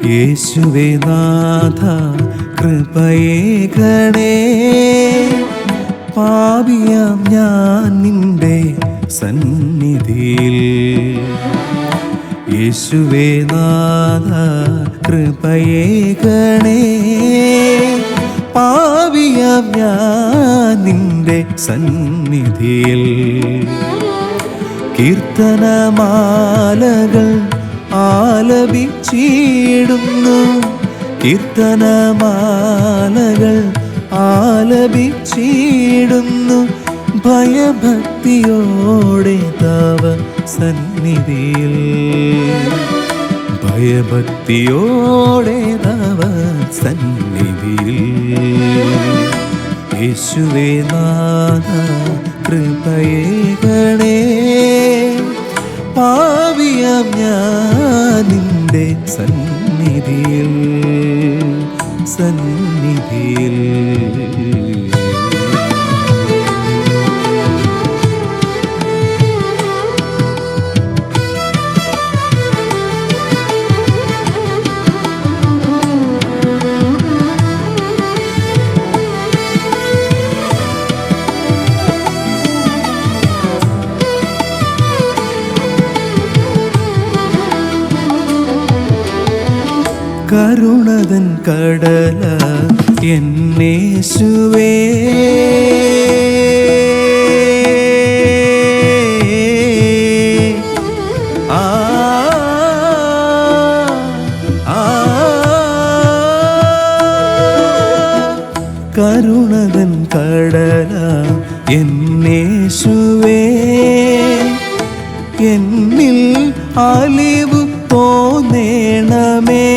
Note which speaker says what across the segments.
Speaker 1: യേശുവേ നാഥ കൃപയേകണേ, പാപിയാം ഞാൻ നിന്റെ സന്നിധിയിൽ. യേശുവേ നാഥ കൃപയേകണേ, പാപിയാം ഞാൻ നിന്റെ സന്നിധിയിൽ. കീർത്തനമാലകൾ ആലപിച്ചിടുന്നു, കീർത്തനമാലകൾ ആലപിച്ചിടുന്നു, ഭയഭക്തിയോടെ തവ സന്നിധിയിൽ. ഭയഭക്തിയോടെ തവ സന്നിധിയിൽ. യേശുവേ നാഥ കൃപയേകണേ, പാപിയാം ഞാൻ നിന്റെ സന്നിധിയിൽ, സന്നിധിയിൽ. കരുണതൻ കടല എന്നേശുവേ, ആ കരുണതൻ കടല എന്നേശുവേ, എന്നിൽ അലിവു തോന്നേണമേ,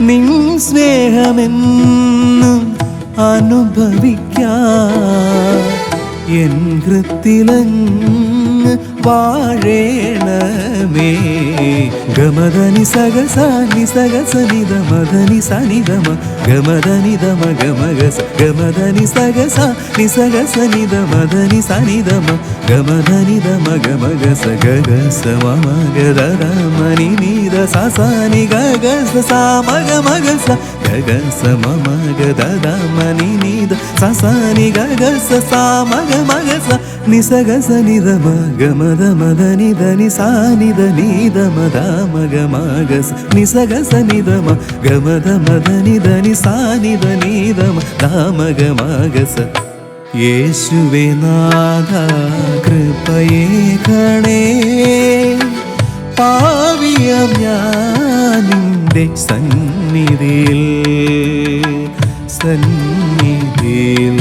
Speaker 1: നിൻ സ്നേഹമെന്നും അനുഭവിക്കാൻ എൻ ഹൃത്തിലങ്ങ് വാഴേണമേ. ഗമദനി സഗസ നിസഗസ നിധ മദനി സനിധമ ഗമദനി ധമ ഗമഗസ ഗമദനി സഗസ നിസഗസ നിധ മദനി സനിധമ ഗമദനി ധമ ഗമഗസ ഗഗസ മമ ഗദ മനി നീത സസാനി ഗഗസ സാമ ഗമഗസ ഗഗസ മമ ഗദ മനി നീത സസാനി ഗഗസ സാമ ഗമഗസ നിസഗസ നിധമ ഗമദ മദനി ധനി സാനിധ നീധ മദ മഗമഗസ നിസഗസ നിധമ ഗമദ മദനി ധനി സാനിധ നീധ മദ മഗമഗസ. യേശുവേ നാഥ കൃപയേകണേ, പാപിയാം ഞാൻ നിന്റെ സന്നിധിയിൽ, സന്നിധിയിൽ.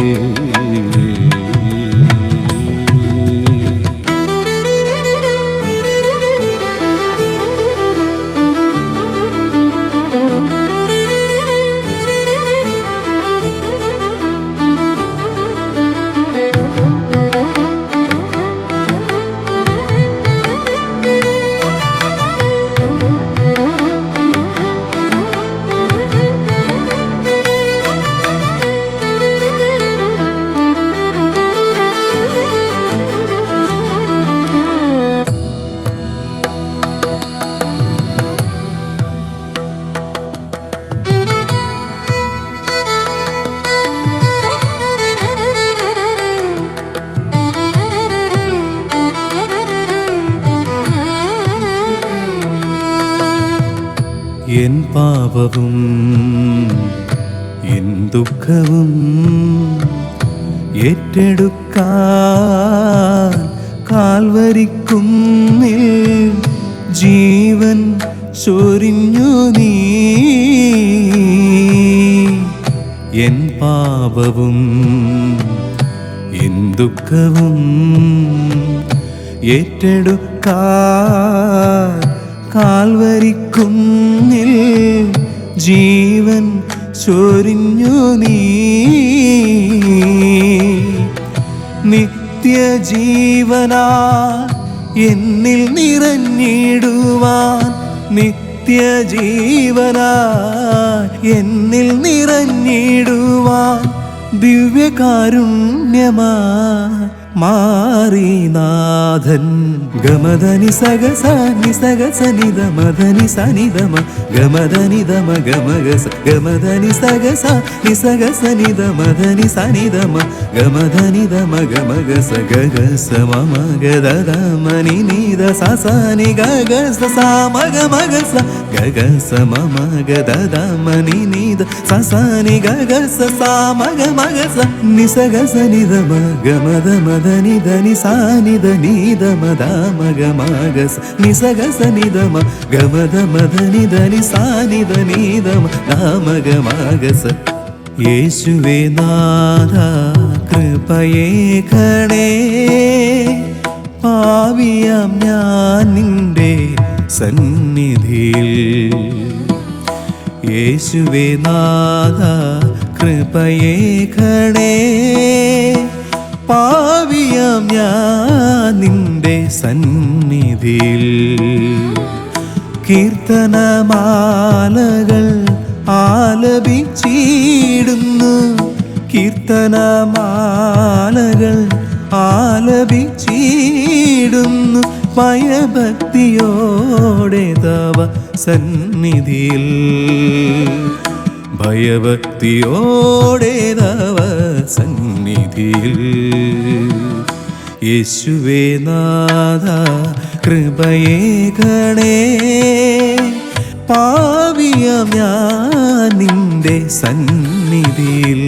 Speaker 1: എൻ പാപവും എൻ ദുഃഖവും ഏറ്റെടുക്കാൻ കാൽവരിക്കുന്നിൽ ജീവൻ ചൊരിഞ്ഞു നീ. എൻ പാപവും എൻ ദുഃഖവും ഏറ്റെടുക്കാൻ കാൽവരിക്കുന്നിൽ ജീവൻ ചൊരിഞ്ഞു നീ. നിത്യജീവനാ എന്നിൽ നിറഞ്ഞിടുവാൻ, നിത്യജീവനാ എന്നിൽ നിറഞ്ഞിടുവാൻ, ദിവ്യകാരുണ്യമാ മാറിനാഥൻ. ഗമധനി സഗസ നിസഗസ നിധമധനി സനിധമ ഗമധനിധമ ഗമഗസ ഗമധനി സഗസ നിസഗസ നിധമധനി സനിധമ ഗമധനിധമ ഗമഗസ ഗഗസ മമ ഗദമനി നിധ സസനി ഗഗസ സമ ഗമഗസ ഗഗസ മമ ഗദമനി നിധ സസനി ഗഗസ സമ ഗമഗസ നിസഗസ നിധമ ഗമധമ ധനി ധനി സാനിധ നീധമ ധാമ ഗമഗസ നിസഗസ നിധമ ഗമധമ ധനി ധനി സാനിധ നീധമ ധാമ ഗമഗസ. യേശുവേ നാഥ കൃപയേകണേ, പാപിയാം ഞാൻ നിന്റെ സന്നിധിയിൽ. യേശുവേ നാഥ കൃപയേകണേ, പാപിയാം ഞാൻ നിന്റെ സന്നിധിയിൽ. കീർത്തനമാലകൾ ആലപിച്ചിടുന്നു, കീർത്തനമാലകൾ ആലപിച്ചിടുന്നു, ഭയഭക്തിയോടെ തവ സന്നിധിയിൽ, ഭയഭക്തിയോടെ തവ സന്നിധിയിൽ. യേശുവേ നാഥ കൃപയേകണേ, പാപിയാം ഞാൻ നിന്റെ സന്നിധിയിൽ.